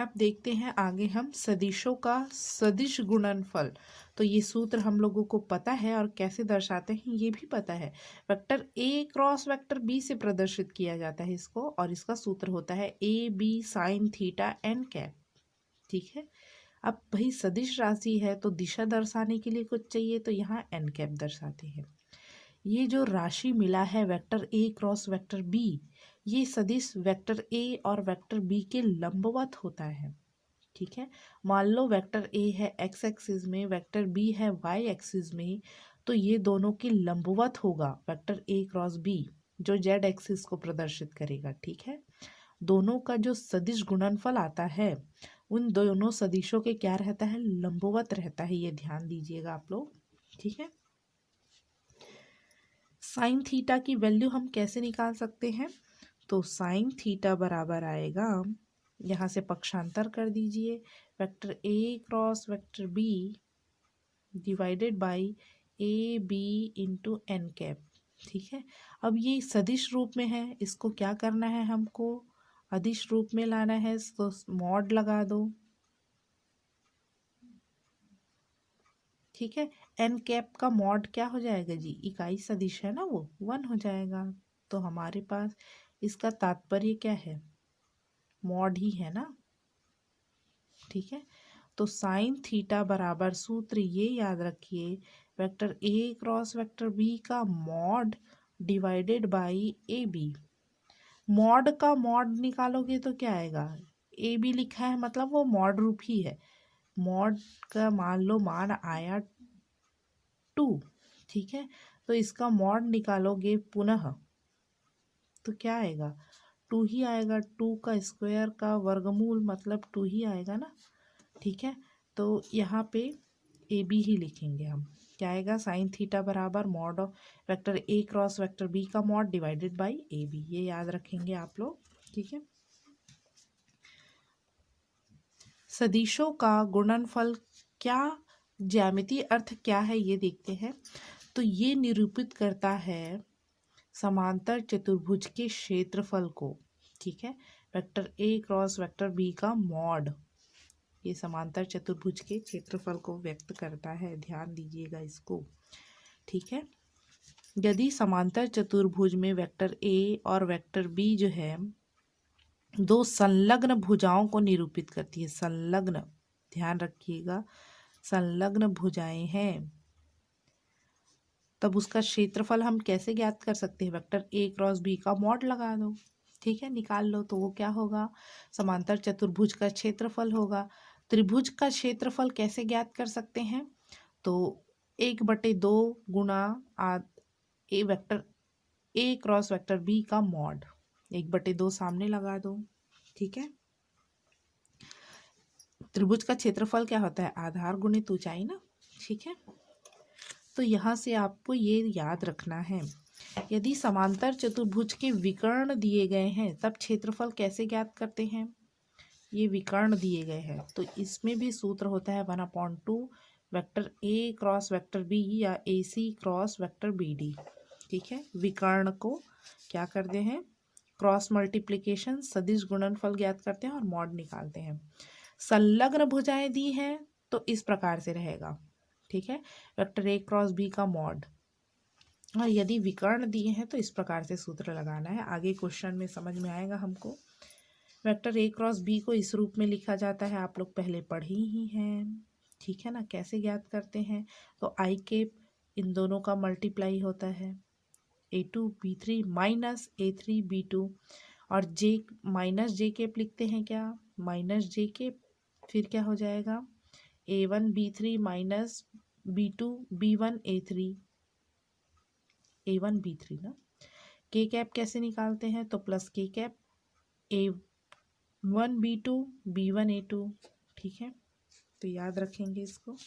अब देखते हैं आगे हम सदिशों का सदिश गुणनफल। तो ये सूत्र हम लोगों को पता है और कैसे दर्शाते हैं ये भी पता है। Vector A cross vector B से प्रदर्शित किया जाता है इसको, और इसका सूत्र होता है A B sine theta n cap. ठीक है। अब भाई सदिश राशि है तो दिशा दर्शाने के लिए कुछ चाहिए, तो यहाँ एन कैप दर्शाते हैं। ये जो राशि मिला है vector A cross vector B, ये सदिश वेक्टर ए और वेक्टर बी के लंबवत होता है। ठीक है। मान लो वेक्टर ए है एक्स एक्सिस में, वेक्टर बी है वाई एक्सिस में, तो ये दोनों के लंबवत होगा वेक्टर ए क्रॉस बी, जो जेड एक्सिस को प्रदर्शित करेगा। ठीक है। दोनों का जो सदिश गुणनफल आता है उन दोनों सदिशों के क्या रहता है, लंबवत रहता है। ये ध्यान दीजिएगा आप लोग। ठीक है। साइन थीटा की वैल्यू हम कैसे निकाल सकते हैं, तो साइन थीटा बराबर आएगा, यहाँ से पक्षांतर कर दीजिए, vector A cross vector B divided by A B into n cap. ठीक है। अब ये सदिश रूप में है, इसको क्या करना है, हमको अदिश रूप में लाना है, तो मॉड लगा दो। ठीक है। एन कैप का मॉड क्या हो जाएगा जी, इकाई सदिश है ना, वो 1 हो जाएगा। तो हमारे पास इसका तात्पर्य क्या है, मॉड ही है ना। ठीक है। तो साइन थीटा बराबर सूत्र ये याद रखिए, vector A cross vector B का mod divided by A B. Mod का मॉड निकालोगे तो क्या आएगा, ए बी लिखा है मतलब वो मॉड रूप ही है। मॉड का मान लो मान आया 2। ठीक है। तो इसका मॉड निकालोगे पुनः तो क्या आएगा, 2 ही आएगा। 2 का स्क्वायर का वर्गमूल मतलब 2 ही आएगा ना। ठीक है। तो यहाँ पे ए बी ही लिखेंगे हम। क्या आएगा, साइन थीटा बराबर mod of vector A cross vector B का mod divided by A B, ये याद रखेंगे आप लोग। ठीक है। सदिशों का गुणनफल क्या, ज्यामितीय अर्थ क्या है ये देखते हैं। तो ये निरूपित करता है समांतर चतुर्भुज के क्षेत्रफल को। ठीक है। Vector A cross vector B का मॉड ये समांतर चतुर्भुज के क्षेत्रफल को व्यक्त करता है, ध्यान दीजिएगा इसको। ठीक है। यदि समांतर चतुर्भुज में वेक्टर ए और वेक्टर बी जो है दो संलग्न भुजाओं को निरूपित करती है, संलग्न, ध्यान रखिएगा, संलग्न भुजाएं हैं, तब उसका क्षेत्रफल हम कैसे ज्ञात कर सकते हैं, वेक्टर ए क्रॉस बी का मॉड लगा दो। ठीक है, निकाल लो तो वो क्या होगा, समांतर चतुर्भुज का क्षेत्रफल होगा। त्रिभुज का क्षेत्रफल कैसे ज्ञात कर सकते हैं, तो 1/2 गुणा A vector A cross vector B का मॉड, 1/2 सामने लगा दो। ठीक है। त्रिभुज का क्षेत्रफल क्या होता है, आधार गुणित ऊंचाई ना। ठीक है। तो यहाँ से आपको ये याद रखना है, यदि समांतर चतुर्भुज के विकर्ण दिए गए हैं तब क्षेत्रफल कैसे ज्ञात करते हैं, ये विकर्ण दिए गए हैं तो इसमें भी सूत्र होता है 1/2 vector A cross vector B या A C cross vector B D. ठीक है। विकर्ण को क्या करते हैं, क्रॉस मल्टीप्लिकेशन सदिश गुणनफल ज्ञात करते हैं और मॉड निकालते हैं। संलग्न भुजाएं दी हैं तो इस प्रकार से रहेगा। ठीक है। वेक्टर ए क्रॉस बी का मॉड, और यदि विकर्ण दिए हैं तो इस प्रकार से सूत्र लगाना है, आगे क्वेश्चन में समझ में आएगा हमको। वेक्टर ए क्रॉस बी को इस रूप में लिखा जाता है, आप लोग पहले पढ़े ही हैं। ठीक है ना। कैसे ज्ञात करते हैं, तो आई के इन दोनों का मल्टीप्लाई होता है, A2 B3 minus A3 B2, और जे माइनस जे केप लिखते हैं क्या, माइनस जे केप, फिर क्या हो जाएगा A1 B3 minus B2 B1 A1 B3 ना। के कैप कैसे निकालते हैं, तो प्लस के cap A1 B2 B1 A2। ठीक है। तो याद रखेंगे इसको।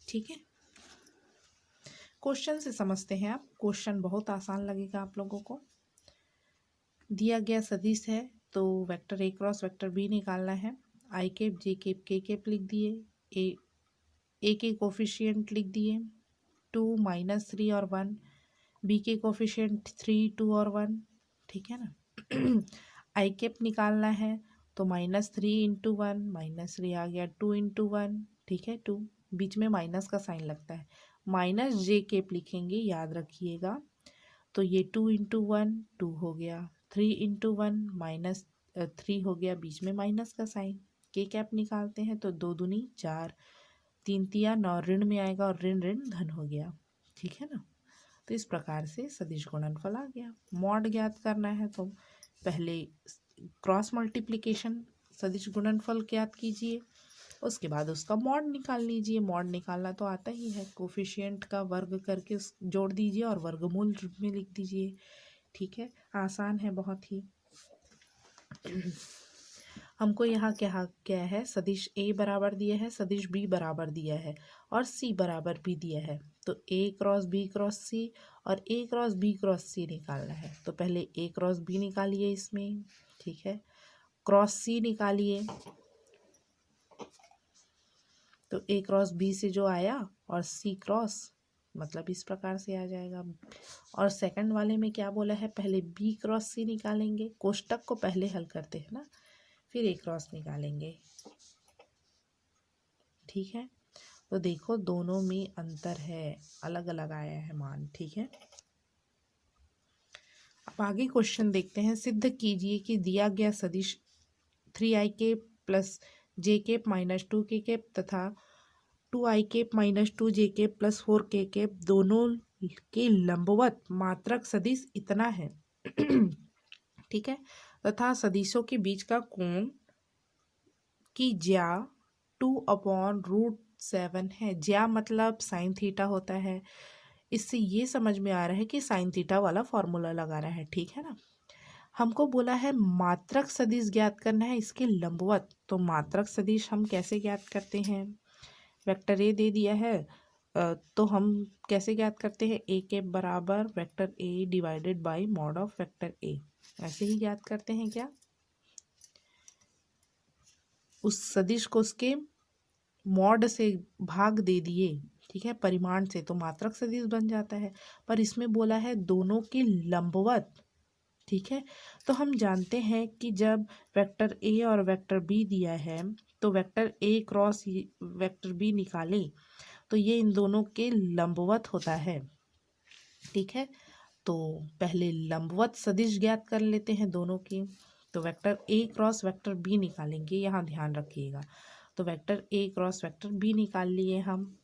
ठीक है। क्वेश्चन से समझते हैं आप, क्वेश्चन बहुत आसान लगेगा आप लोगों को। दिया गया सदिश है तो vector A cross vector B निकालना है, I cap J cap K cap लिख दिए, ए के कोफिशिएंट लिख दिए 2 -3 और 1, बी के कोफिशिएंट 3 2 और 1। ठीक है ना। आई कैप निकालना है तो -3 × 1 -3 आ गया, 2 × 1, ठीक है 2, बीच में माइनस का साइन लगता है, माइनस जे कैप लिखेंगे, याद रखिएगा। तो ये 2 × 1 2 हो गया, 3 × 1 -3 हो गया, बीच में माइनस का साइन। के कैप निकालते हैं तो 2 दूनी 4, 3 तिया 9, ऋण में आएगा और ऋण ऋण धन हो गया, ठीक है ना। तो इस प्रकार से सदिश गुणनफल आ गया। मॉड ज्ञात करना है तो पहले क्रॉस मल्टीप्लिकेशन सदिश गुणनफल ज्ञात कीजिए, उसके बाद उसका मॉड निकाल लीजिए। मॉड निकालना तो आता ही है, कोफिशिएंट का वर्ग करके जोड़ दीजिए और वर्गमूल में लिख दीजिए, ठीक है, आसान है बहुत ही। हमको यहाँ क्या क्या है, सदिश ए बराबर दिया है, सदिश बी बराबर दिया है और सी बराबर भी दिया है। तो ए क्रॉस बी क्रॉस सी और ए क्रॉस बी क्रॉस सी निकालना है। तो पहले ए क्रॉस बी निकालिए इसमें, ठीक है, क्रॉस सी निकालिए, तो ए क्रॉस बी से जो आया और सी क्रॉस, मतलब इस प्रकार से आ जाएगा। और सेकंड वाले में क्या बोला है, पहले बी क्रॉस सी निकालेंगे, कोष्टक को पहले हल करते हैं ना, फिर ए क्रॉस निकालेंगे, ठीक है। तो देखो दोनों में अंतर है, अलग अलग आया है मान, ठीक है। अब आगे क्वेश्चन देखते हैं। सिद्ध कीजिए कि दिया गया सदिश 3i कैप प्लस जे कैप माइनस 2k कैप तथा 2i cap minus 2j cap plus 4k cap दोनों के लंबवत मात्रक सदिश इतना है, ठीक है, तथा सदिशों के बीच का कोण की ज्या 2/√7 है। ज्या मतलब साइन थीटा होता है, इससे ये समझ में आ रहा है कि साइन थीटा वाला फॉर्मूला लगा रहा है, ठीक है ना। हमको बोला है मात्रक सदिश ज्ञात करना है इसके लंबवत, तो मात्रक सदिश हम कैसे ज्ञात करते हैं, वेक्टर ए दे दिया है, तो हम कैसे ज्ञात करते हैं, ए के बराबर vector A divided by mod of vector ए, ऐसे ही ज्ञात करते हैं क्या। उस सदिश को उसके मॉड से भाग दे दिए, ठीक है, परिमाण से, तो मात्रक सदिश बन जाता है। पर इसमें बोला है दोनों के लंबवत, ठीक है। तो हम जानते हैं कि जब वेक्टर ए और वेक्टर बी दिया है तो vector A cross vector B निकालें तो ये इन दोनों के लंबवत होता है, ठीक है। तो पहले लंबवत सदिश ज्ञात कर लेते हैं दोनों की। तो vector A cross vector B निकालेंगे, यहाँ ध्यान रखिएगा। तो vector A cross vector B निकाल लिए हम।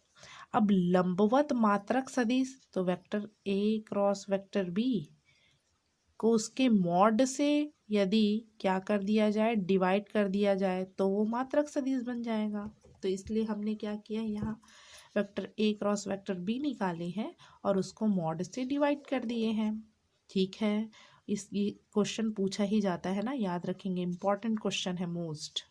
अब लंबवत मात्रक सदिश, तो vector A cross vector B को उसके मॉड से यदि क्या कर दिया जाए, डिवाइड कर दिया जाए, तो वो मात्रक सदिश बन जाएगा। तो इसलिए हमने क्या किया, यहाँ vector A cross vector B निकाले हैं और उसको मॉड से डिवाइड कर दिए हैं, ठीक है। इस ये क्वेश्चन पूछा ही जाता है ना, याद रखेंगे, इंपॉर्टेंट क्वेश्चन है मोस्ट।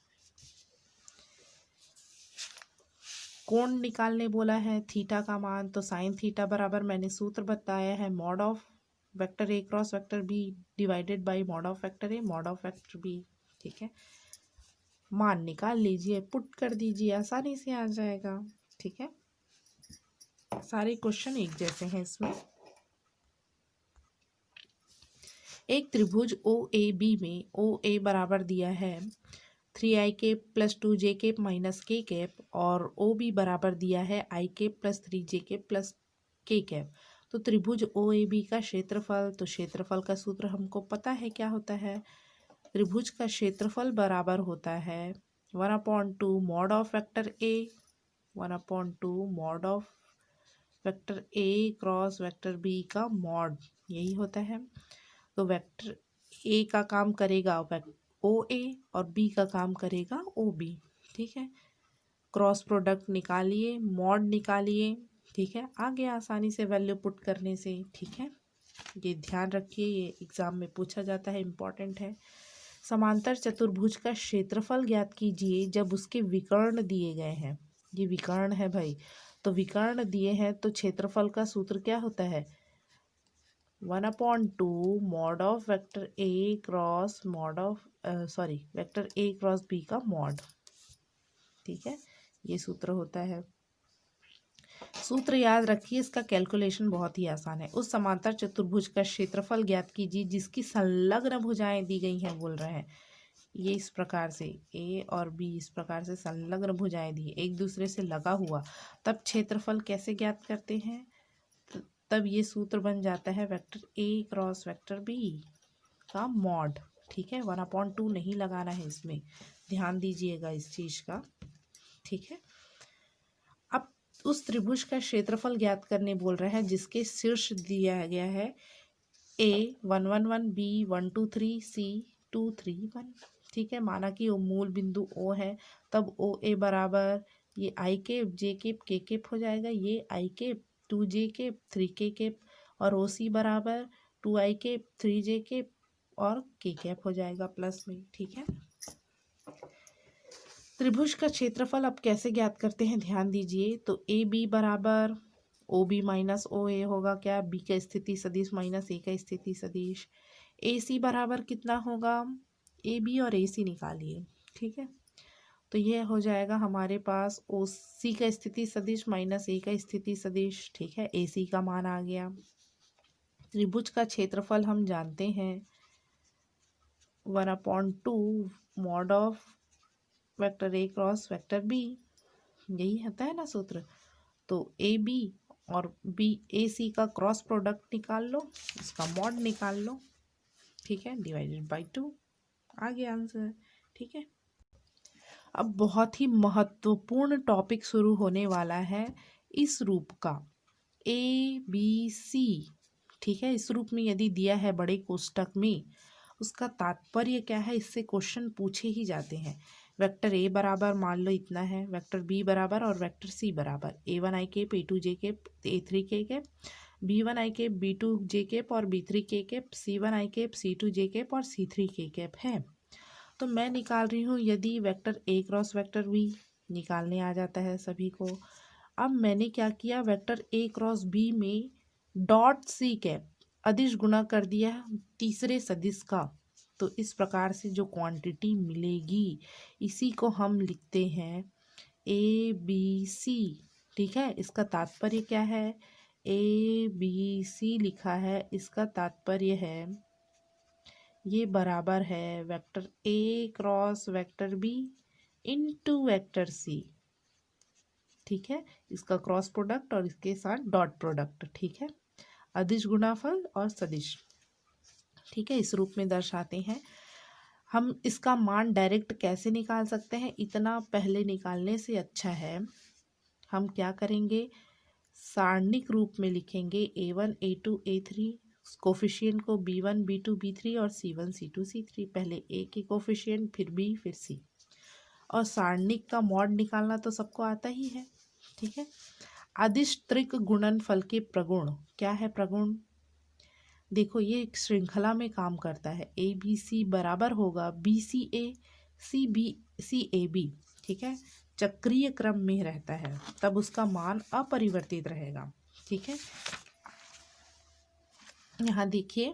कोण निकालने बोला है, थीटा का मान, तो साइन थीटा बराबर मैंने सूत्र बताया है mod of vector A cross vector B divided by mod of vector A mod of vector B, ठीक है। मान निकाल लीजिए, पुट कर दीजिए, आसानी से आ जाएगा, ठीक है। सारे क्वेश्चन एक जैसे हैं इसमें। एक त्रिभुज ओ ए बी में ओ ए बराबर दिया है 3i cap plus 2j cap minus k cap और ओ बी बराबर दिया है i cap plus 3j cap plus k cap. तो त्रिभुज ओ ए बी का क्षेत्रफल, तो क्षेत्रफल का सूत्र हमको पता है क्या होता है, त्रिभुज का क्षेत्रफल बराबर होता है 1/2 mod of vector A 1/2 mod of vector A cross vector B का मॉड, यही होता है। तो वेक्टर ए का काम करेगा ओ ए और बी का काम करेगा ओ बी, ठीक है। क्रॉस प्रोडक्ट निकालिए, मॉड निकालिए, ठीक है, आ गया आसानी से वैल्यू पुट करने से, ठीक है। ये ध्यान रखिए, ये एग्जाम में पूछा जाता है, इम्पॉर्टेंट है। समांतर चतुर्भुज का क्षेत्रफल ज्ञात कीजिए जब उसके विकर्ण दिए गए हैं। ये विकर्ण है भाई, तो विकर्ण दिए हैं तो क्षेत्रफल का सूत्र क्या होता है, 1/2 mod of vector A cross mod of vector A cross B का मॉड, ठीक है, ये सूत्र होता है। सूत्र याद रखिए, इसका कैलकुलेशन बहुत ही आसान है। उस समांतर चतुर्भुज का क्षेत्रफल ज्ञात कीजिए जिसकी संलग्न भुजाएं दी गई हैं। बोल रहे हैं ये इस प्रकार से ए और बी इस प्रकार से संलग्न भुजाएं दी एक दूसरे से लगा हुआ, तब क्षेत्रफल कैसे ज्ञात करते हैं? तब ये सूत्र बन जाता है vector A cross vector B का मॉड। ठीक है, 1/2 नहीं लगाना है इसमें, ध्यान दीजिएगा इस चीज का। ठीक है, अब उस त्रिभुज का क्षेत्रफल ज्ञात करने बोल रहे हैं जिसके शीर्ष दिया गया है A 1 1 1 B 1 2 3 C 2 3 1। ठीक है, माना कि वो मूल बिंदु O है, तब ओ ए बराबर ये आई cap J cap K cap हो जाएगा, ये आई केप 2 जे केप 3 के केप, और ओ सी बराबर 2 आई केप 3 जे केप और के कैप हो जाएगा प्लस में। ठीक है, त्रिभुज का क्षेत्रफल अब कैसे ज्ञात करते हैं ध्यान दीजिए। तो ए बी बराबर ओ बी माइनस ओ ए होगा क्या, बी का स्थिति सदिश माइनस ए का स्थिति सदिश। ए सी बराबर कितना होगा, ए बी और ए सी निकालिए। ठीक है, तो यह हो जाएगा हमारे पास ओ सी का स्थिति सदिश माइनस ए का स्थिति सदिश। ठीक है, ए सी का मान आ गया। त्रिभुज का क्षेत्रफल हम जानते हैं 1/2 mod of vector A cross vector B, यही होता है ना सूत्र। तो ए बी और बी ए सी का क्रॉस प्रोडक्ट निकाल लो, इसका मॉड निकाल लो। ठीक है, डिवाइडेड बाय 2 आ गया आंसर। ठीक है, अब बहुत ही महत्वपूर्ण टॉपिक शुरू होने वाला है इस रूप का ए बी सी। ठीक है, इस रूप में यदि दिया है बड़े कोष्टक में, उसका तात्पर्य क्या है, इससे क्वेश्चन पूछे ही जाते हैं। वेक्टर ए बराबर मान लो इतना है, वेक्टर बी बराबर और वेक्टर सी बराबर A1 आई केप A2 जे केप A3 के केप, B1 आई केप B2 जे केप और B3 के केप, C1 आई केप C2 जे केप और C3 के केप है। तो मैं निकाल रही हूँ यदि vector A cross vector B निकालने आ जाता है सभी को। अब मैंने क्या किया, वेक्टर ए क्रॉस बी में डॉट सी कैप अदिश गुणा कर दिया तीसरे सदिश का। तो इस प्रकार से जो क्वांटिटी मिलेगी इसी को हम लिखते हैं ए बी सी। ठीक है, इसका तात्पर्य क्या है, ए बी सी लिखा है, इसका तात्पर्य है ये बराबर है vector A cross vector B into vector C. ठीक है, इसका क्रॉस प्रोडक्ट और इसके साथ डॉट प्रोडक्ट। ठीक है, अदिश गुणाफल और सदिश। ठीक है, इस रूप में दर्शाते हैं। हम इसका मान डायरेक्ट कैसे निकाल सकते हैं, इतना पहले निकालने से अच्छा है हम क्या करेंगे, सारणिक रूप में लिखेंगे A1 A2 A3 कोफिशिएंट को B1 B2 B3 और C1 C2 C3। पहले A के कोफिशिएंट फिर B फिर C, और सारणिक का मॉड निकालना तो सबको आता ही है। ठीक है, अदिश त्रिक गुणनफल के प्रगुण क्या है, प्रगुण देखो ये एक श्रृंखला में काम करता है। ए बी सी बराबर होगा B C A C A B. ठीक है, चक्रीय क्रम में रहता है तब उसका मान अपरिवर्तित रहेगा। ठीक है, यहाँ देखिए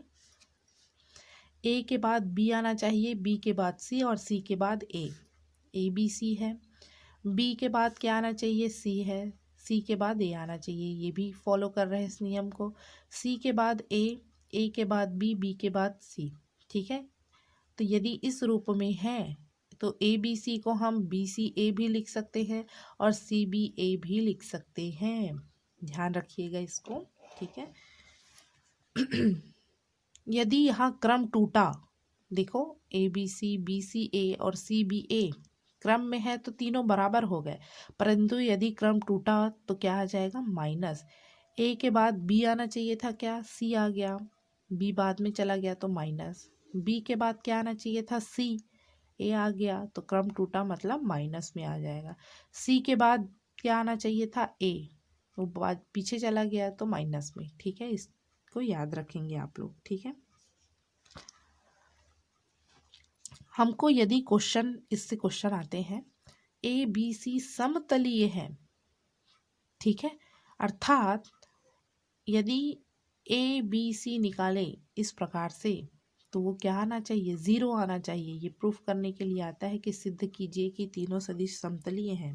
ए के बाद बी आना चाहिए, बी के बाद सी और सी के बाद ए बी सी है। बी के बाद क्या आना चाहिए, सी है, सी के बाद ए आना चाहिए, ये भी फॉलो कर रहे हैं इस नियम को। सी के बाद ए के बाद बी के बाद सी। ठीक है, तो यदि इस रूप में है तो ए बी सी को हम बी सी ए भी लिख सकते हैं और सी बी ए भी लिख सकते हैं, ध्यान रखिएगा इसको। ठीक है, यदि यहाँ क्रम टूटा, देखो ए बी सी ए और सी बी ए क्रम में है तो तीनों बराबर हो गए, परंतु यदि क्रम टूटा तो क्या आ जाएगा, माइनस। ए के बाद बी आना चाहिए था, क्या सी आ गया, बी बाद में चला गया तो माइनस। बी के बाद क्या आना चाहिए था, सी, ए आ गया तो क्रम टूटा मतलब माइनस में आ जाएगा। सी के बाद क्या आना चाहिए था, ए, वो बाद पीछे चला गया तो माइनस में। ठीक है, इसको याद रखेंगे आप लोग। ठीक है, हमको यदि क्वेश्चन इससे क्वेश्चन आते हैं ए बी सी समतलीय है, ठीक है, अर्थात यदि ए बी सी निकाले इस प्रकार से तो वो क्या आना चाहिए, ज़ीरो आना चाहिए। ये प्रूफ करने के लिए आता है कि सिद्ध कीजिए कि तीनों सदिश समतलीय हैं।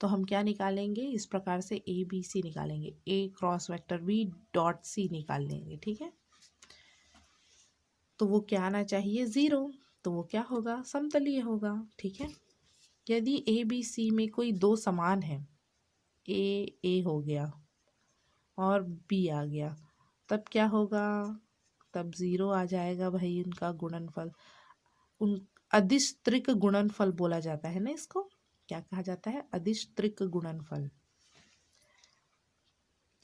तो हम क्या निकालेंगे, इस प्रकार से ए बी सी निकालेंगे, A cross vector B dot C निकाल लेंगे। ठीक है, तो वो क्या आना चाहिए, 0, तो वो क्या होगा, समतलीय होगा। ठीक है, यदि ए बी सी में कोई दो समान है, ए हो गया और बी आ गया, तब क्या होगा, तब 0 आ जाएगा भाई उनका गुणनफल। उन अदिश त्रिक गुणनफल बोला जाता है ना, इसको क्या कहा जाता है, अदिश त्रिक गुणनफल।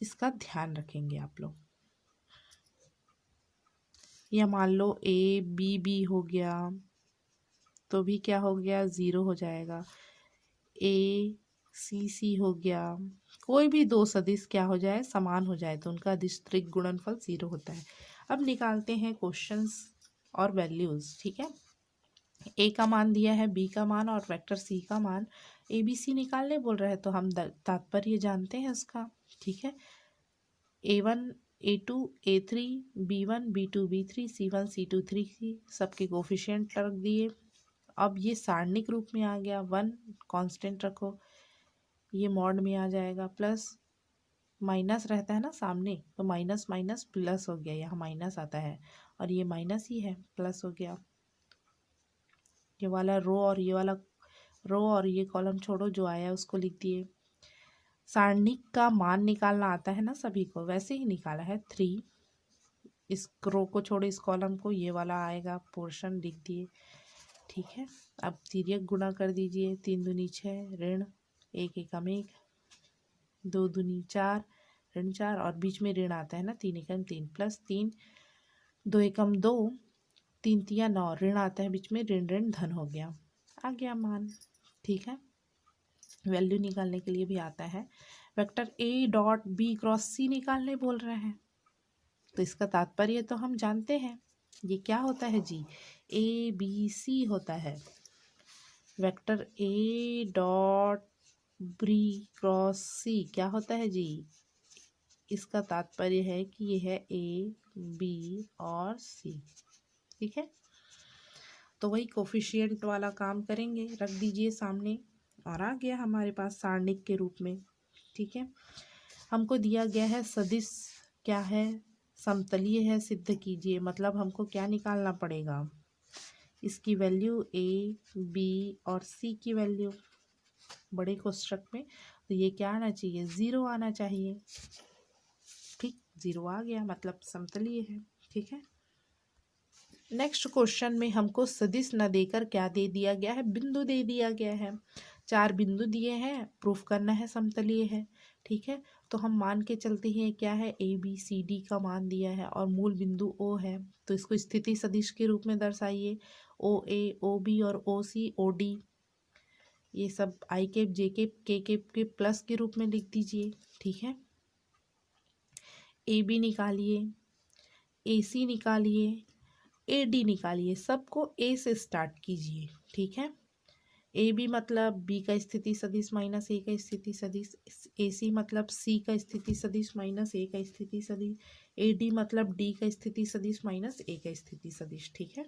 इसका ध्यान रखेंगे आप लोग। या मान लो ए बी बी हो गया तो भी क्या हो गया, 0 हो जाएगा। ए सी सी हो गया, कोई भी दो सदिश क्या हो जाए, समान हो जाए, तो उनका अदिश त्रिक गुणनफल 0 होता है। अब निकालते हैं क्वेश्चंस और वैल्यूज। ठीक है, ए का मान दिया है, बी का मान और वेक्टर सी का मान, ए बी सी निकालने बोल रहे हैं, तो हम तात्पर्य जानते हैं उसका। ठीक है, A1 A2 A3 B1 B2 B3 C1 C2 3C सबके कोफिशिएंट रख दिए। अब ये सारणिक रूप में आ गया, 1 कांस्टेंट रखो, ये मॉड में आ जाएगा, प्लस माइनस रहता है ना सामने, तो माइनस माइनस प्लस हो गया, यहाँ माइनस आता है और ये माइनस ही है, प्लस हो गया। ये वाला रो और ये वाला रो और ये कॉलम छोड़ो, जो आया उसको लिख दिए। सारणिक का मान निकालना आता है ना सभी को, वैसे ही निकाला है 3, इस रो को छोड़ो, इस कॉलम को, ये वाला आएगा पोर्शन लिख दिए। ठीक है, अब तिर्यक गुणा कर दीजिए, 3 दूनी 6 ऋण 1 एकम 1, 2 दूनी 4 ऋण 4 और बीच में ऋण आता है ना, 3 एकम 3 प्लस 3 2 एकम 2 3 तिया 9 ऋण आता है बीच में, ऋण ऋण धन हो गया, आ गया मान। ठीक है, वैल्यू निकालने के लिए भी आता है। Vector A dot B cross C निकालने बोल रहे हैं, तो इसका तात्पर्य तो हम जानते हैं, ये क्या होता है जी, ए बी सी होता है। Vector A dot B cross C क्या होता है जी, इसका तात्पर्य है कि यह है ए बी और सी। ठीक है, तो वही कोफिशिएंट वाला काम करेंगे, रख दीजिए सामने और आ गया हमारे पास सारणिक के रूप में। ठीक है, हमको दिया गया है सदिश क्या है, समतलीय है, सिद्ध कीजिए, मतलब हमको क्या निकालना पड़ेगा, इसकी वैल्यू ए बी और सी की वैल्यू बड़े कोष्ठक में, तो ये क्या आना चाहिए, 0 आना चाहिए। ठीक, 0 आ गया, मतलब समतलीय है। ठीक है, नेक्स्ट क्वेश्चन में हमको सदिश न देकर क्या दे दिया गया है, बिंदु दे दिया गया है, 4 बिंदु दिए हैं, प्रूफ करना है समतलीय है। ठीक है, तो हम मान के चलते हैं क्या है, ए बी सी डी का मान दिया है और मूल बिंदु ओ है, तो इसको स्थिति सदिश के रूप में दर्शाइए, ओ ए ओ बी और ओ सी ओ डी, ये सब आई cap J cap K cap के प्लस के रूप में लिख दीजिए। ठीक है, ए बी निकालिए, ए सी निकालिए, ए डी निकालिए, सबको ए से स्टार्ट कीजिए। ठीक है, ए बी मतलब बी का स्थिति सदिश माइनस ए का स्थिति सदिश, ए सी मतलब सी का स्थिति सदिश माइनस ए का स्थिति सदिश, ए डी मतलब डी का स्थिति सदिश माइनस ए का स्थिति सदिश। ठीक है,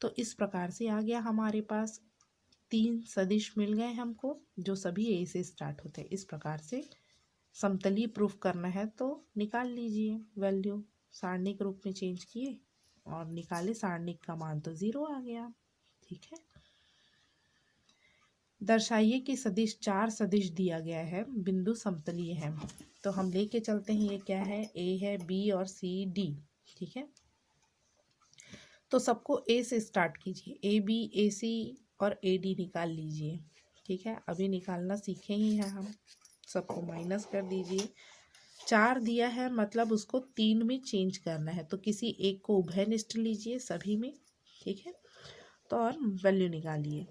तो इस प्रकार से आ गया हमारे पास 3 सदिश मिल गए हमको, जो सभी ए से स्टार्ट होते हैं। इस प्रकार से समतलीय प्रूफ करना है तो निकाल लीजिए वैल्यू, सारणिक रूप में चेंज किए और निकाले, सारणिक का मान तो 0 आ गया। ठीक है, दर्शाइए कि सदिश 4 सदिश दिया गया है, बिंदु समतलीय है, तो हम लेके चलते हैं, ये क्या है, ए है, बी और सी डी। ठीक है, तो सबको ए से स्टार्ट कीजिए, ए बी ए सी और ए डी निकाल लीजिए। ठीक है, अभी निकालना सीखे ही हैं हम, सबको माइनस कर दीजिए। 4 दिया है मतलब उसको 3 में चेंज करना है, तो किसी एक को उभयनिष्ठ लीजिए सभी में। ठीक है, तो और वैल्यू निकालिए,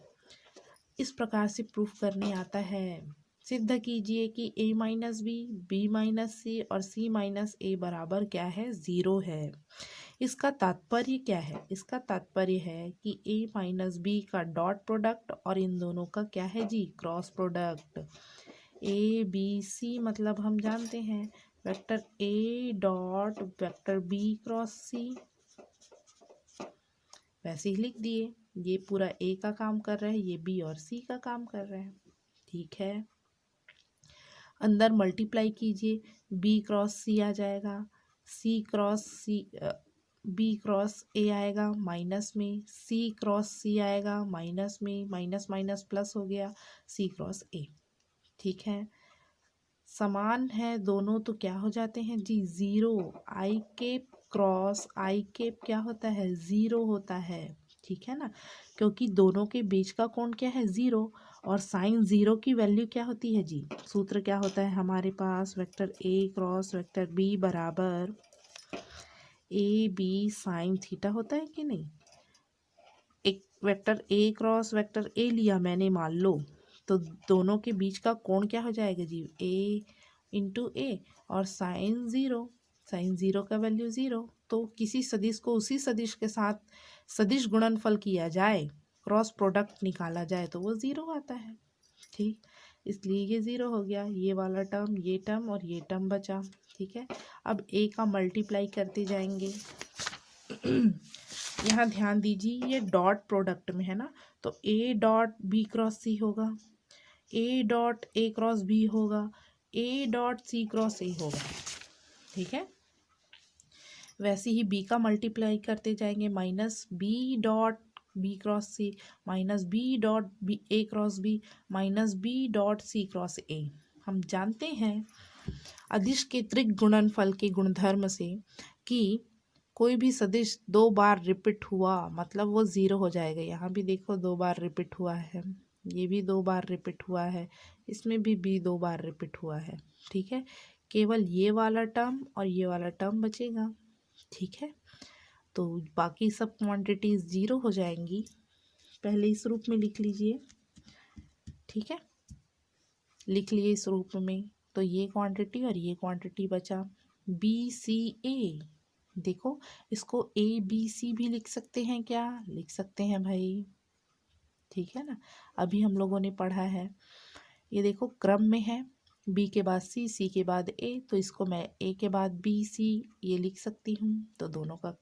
इस प्रकार से प्रूफ करने आता है। सिद्ध कीजिए कि a minus B, B minus C और c माइनस ए बराबर क्या है, 0 है। इसका तात्पर्य क्या है, इसका तात्पर्य है कि a माइनस बी का डॉट प्रोडक्ट और इन दोनों का क्या है जी, cross product. A B C मतलब हम जानते हैं vector A dot vector B cross C, वैसे ही लिख दिए, ये पूरा ए का काम कर रहा है, ये बी और सी का काम कर रहा है। ठीक है। अंदर मल्टीप्लाई कीजिए, बी क्रॉस सी आ जाएगा, C cross C B cross A आएगा माइनस में, सी क्रॉस सी आएगा माइनस में, माइनस माइनस प्लस हो गया, सी क्रॉस ए। ठीक है, समान है दोनों तो क्या हो जाते हैं जी, ज़ीरो। आई केप क्रॉस आई केप क्या होता है, ज़ीरो होता है। ठीक है ना, क्योंकि दोनों के बीच का कोण क्या है, ज़ीरो। और साइन ज़ीरो की वैल्यू क्या होती है जी, सूत्र क्या होता है हमारे पास, vector A cross vector B बराबर ए बी साइन थीटा होता है कि नहीं। एक vector A cross vector A लिया मैंने मान लो, तो दोनों के बीच का कोण क्या हो जाएगा जी, ए इंटू ए, और साइन ज़ीरो, साइन ज़ीरो का वैल्यू ज़ीरो। तो किसी सदिश को उसी सदिश के साथ सदिश गुणनफल किया जाए, क्रॉस प्रोडक्ट निकाला जाए तो वो ज़ीरो आता है। ठीक, इसलिए ये ज़ीरो हो गया, ये वाला टर्म, ये टर्म और ये टर्म बचा। ठीक है, अब ए का मल्टीप्लाई करते जाएंगे। यहाँ ध्यान दीजिए, ये डॉट प्रोडक्ट में है ना, तो A dot B cross C होगा, A dot A cross B होगा, ए डॉट सी क्रॉस ए होगा। ठीक है, वैसे ही बी का मल्टीप्लाई करते जाएंगे, minus B dot B cross C, minus B dot B A cross B, minus B dot C cross A. हम जानते हैं अदिश के त्रिक गुणनफल के गुणधर्म से कि कोई भी सदिश दो बार रिपीट हुआ मतलब वो ज़ीरो हो जाएगा। यहाँ भी देखो दो बार रिपीट हुआ है, ये भी दो बार रिपीट हुआ है, इसमें भी दो बार रिपीट हुआ है। ठीक है, केवल ये वाला टर्म और ये वाला टर्म बचेगा। ठीक है, तो बाकी सब क्वांटिटीज ज़ीरो हो जाएंगी। पहले इस रूप में लिख लीजिए। ठीक है, लिख लिए इस रूप में, तो ये क्वांटिटी और ये क्वांटिटी बचा, बी सी ए। देखो इसको ए बी सी भी लिख सकते हैं, क्या लिख सकते हैं भाई। ठीक है ना, अभी हम लोगों ने पढ़ा है, ये देखो क्रम में है, बी के बाद सी, सी के बाद ए, तो इसको मैं ए के बाद बी सी ये लिख सकती हूँ, तो दोनों का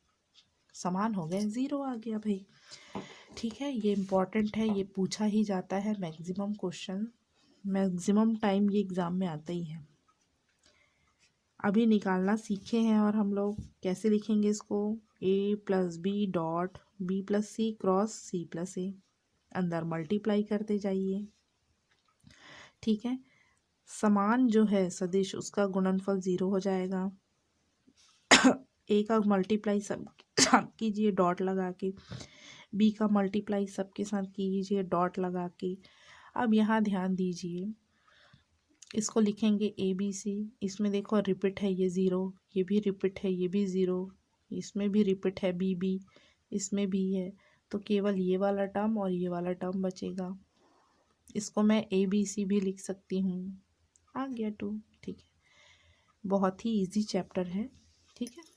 समान हो गया, ज़ीरो आ गया भाई। ठीक है, ये इम्पॉर्टेंट है, ये पूछा ही जाता है, मैक्सिमम क्वेश्चन मैक्सिमम टाइम ये एग्ज़ाम में आता ही है। अभी निकालना सीखे हैं और हम लोग कैसे लिखेंगे इसको, A plus B dot B plus C cross C plus A, अंदर मल्टीप्लाई करते जाइए। ठीक है, समान जो है सदिश उसका गुणनफल ज़ीरो हो जाएगा। ए का मल्टीप्लाई सब साथ कीजिए डॉट लगा के, बी का मल्टीप्लाई सबके साथ कीजिए डॉट लगा के। अब यहाँ ध्यान दीजिए, इसको लिखेंगे ए बी सी, इसमें देखो रिपीट है ये ज़ीरो, ये भी रिपीट है ये भी ज़ीरो, इसमें भी रिपीट है बी बी, इसमें भी है, तो केवल ये वाला टर्म और ये वाला टर्म बचेगा। इसको मैं ए बी सी भी लिख सकती हूँ, आ गया टू। ठीक है, बहुत ही इजी चैप्टर है। ठीक है।